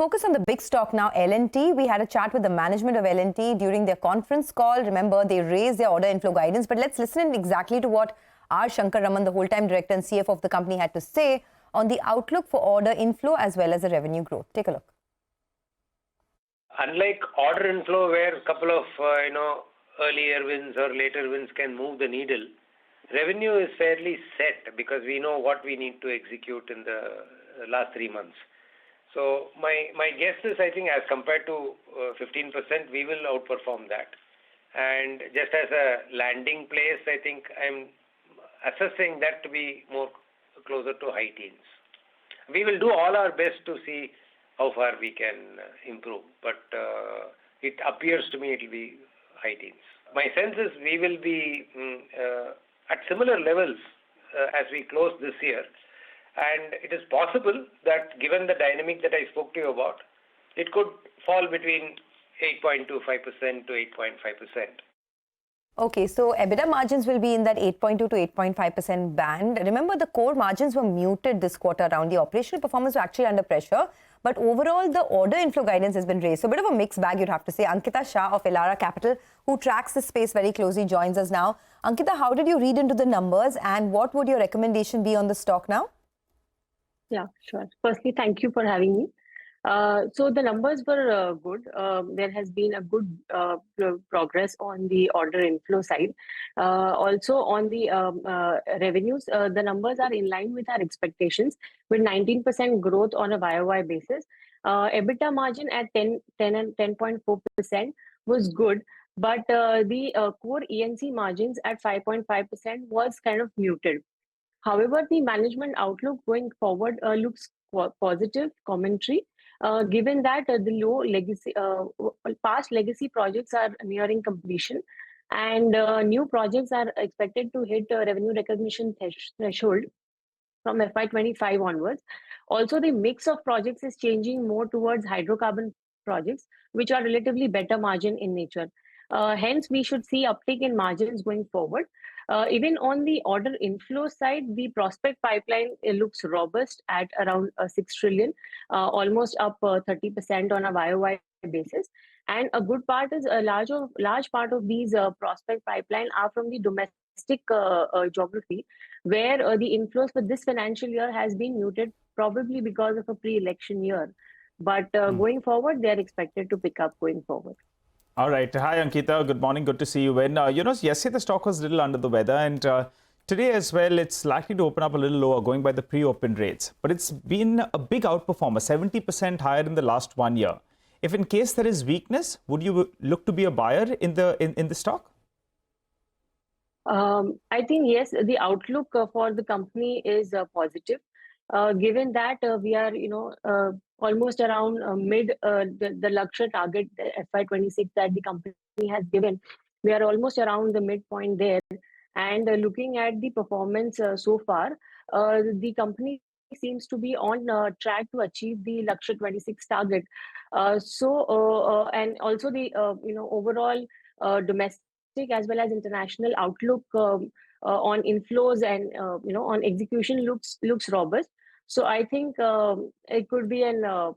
focus on the big stock now, L&T. We had a chat with the management of L&T during their conference call. Remember, they raised their order inflow guidance. But let's listen in exactly to what R. Shankar Raman, the whole-time director and CFO of the company, had to say on the outlook for order inflow as well as the revenue growth. Take a look. Unlike order inflow, where a couple of earlier wins or later wins can move the needle, revenue is fairly set because we know what we need to execute in the last 3 months. So my guess is, I think, as compared to 15%, we will outperform that. And just as a landing place, I think I'm assessing that to be more closer to high teens. We will do all our best to see how far we can improve, but it appears to me it will be high teens. My sense is we will be at similar levels as we close this year. And it is possible that given the dynamic that I spoke to you about, it could fall between 8.25% to 8.5%. Okay, so EBITDA margins will be in that 8.2 to 8.5% band. Remember, the core margins were muted this quarter around. The operational performance was actually under pressure. But overall, the order inflow guidance has been raised. So a bit of a mixed bag, you'd have to say. Ankita Shah of Elara Capital, who tracks this space very closely, joins us now. Ankita, how did you read into the numbers and what would your recommendation be on the stock now? Yeah, sure. Firstly, thank you for having me. So the numbers were good. There has been a good progress on the order inflow side. Also on the revenues, the numbers are in line with our expectations with 19% growth on a YOY basis. EBITDA margin at 10.4% was good, but the core E&C margins at 5.5% was kind of muted. However, the management outlook going forward looks positive commentary, given that the low legacy, past legacy projects are nearing completion, and new projects are expected to hit revenue recognition threshold from FY25 onwards. Also, the mix of projects is changing more towards hydrocarbon projects, which are relatively better margin in nature. Hence, we should see uptick in margins going forward. Even on the order inflow side, the prospect pipeline looks robust at around 6 trillion, almost up 30% on a YOY basis. And a good part is a large part of these prospect pipeline are from the domestic geography, where the inflows for this financial year has been muted, probably because of a pre-election year. But going forward, they are expected to pick up going forward. All right. Hi, Ankita. Good morning. Good to see you. Yesterday the stock was a little under the weather, and today as well, it's likely to open up a little lower, going by the pre-open rates. But it's been a big outperformer, 70% higher in the last 1 year. If in case there is weakness, would you look to be a buyer in the stock? I think yes, the outlook for the company is positive. Given that we are, almost around mid the Lakshya target, FY26 that the company has given, we are almost around the midpoint there. And looking at the performance so far, the company seems to be on track to achieve the Lakshya 26 target. And also the overall domestic as well as international outlook on inflows and on execution looks robust. So I think it could be a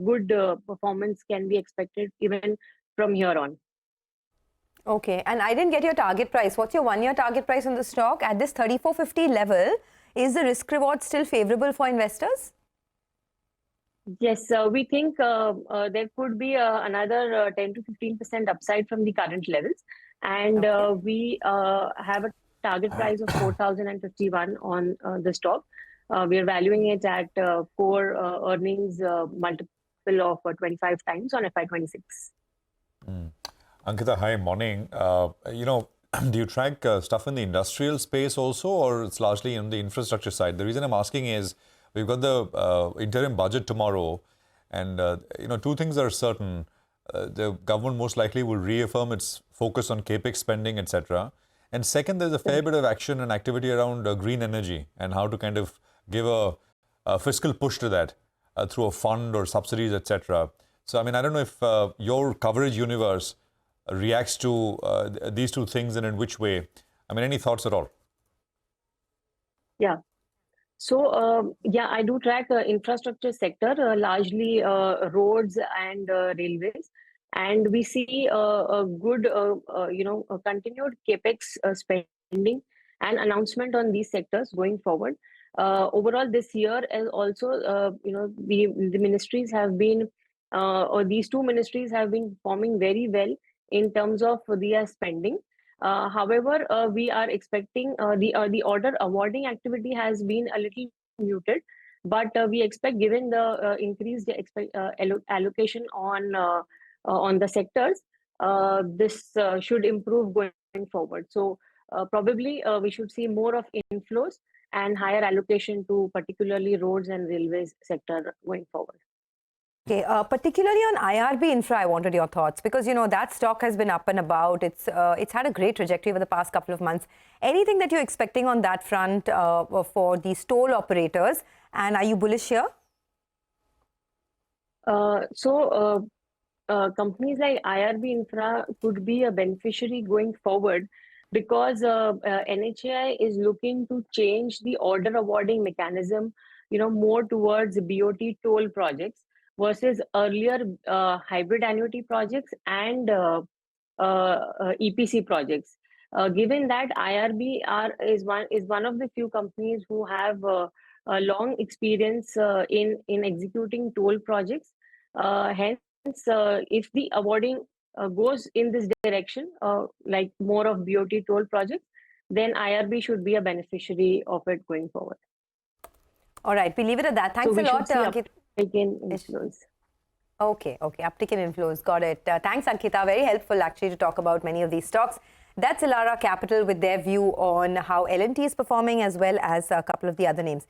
good performance can be expected even from here on. Okay, and I didn't get your target price. What's your 1 year target price on the stock at this 34.50 level? Is the risk reward still favorable for investors? Yes, we think there could be another 10 to 15% upside from the current levels, and we have a target price of 4,051 on the stock. We are valuing it at core earnings multiple of 25 times on FY26. Ankita, hi, morning. Do you track stuff in the industrial space also, or it's largely in the infrastructure side? The reason I'm asking is we've got the interim budget tomorrow, and two things are certain. The government most likely will reaffirm its focus on capex spending, etc. And second, there's a fair bit of action and activity around green energy and how to kind of give a fiscal push to that through a fund or subsidies, etc. So, I mean, I don't know if your coverage universe reacts to these two things and in which way. I mean, any thoughts at all? Yeah. Yeah, I do track infrastructure sector, largely roads and railways, and we see a good, a continued capex spending and announcement on these sectors going forward. Overall, this year, as also, the ministries have been, or these two ministries have been performing very well in terms of their spending. However, we are expecting the order awarding activity has been a little muted, but we expect, given the increased allocation on the sectors, this should improve going forward. So probably we should see more of inflows and higher allocation to particularly roads and railways sector going forward. Okay, particularly on IRB Infra, I wanted your thoughts because, that stock has been up and about. It's had a great trajectory over the past couple of months. Anything that you're expecting on that front for these toll operators? And are you bullish here? Companies like IRB Infra could be a beneficiary going forward because NHAI is looking to change the order awarding mechanism, more towards BOT toll projects versus earlier hybrid annuity projects and EPC projects. Given that IRB is one of the few companies who have a long experience in executing toll projects, hence if the awarding goes in this direction, like more of BOT toll projects, then IRB should be a beneficiary of it going forward. All right, we leave it at that. Thanks a lot, Ankita. In inflows. Okay, uptick in inflows. Got it. Thanks, Ankita. Very helpful, actually, to talk about many of these stocks. That's Elara Capital with their view on how L&T is performing, as well as a couple of the other names.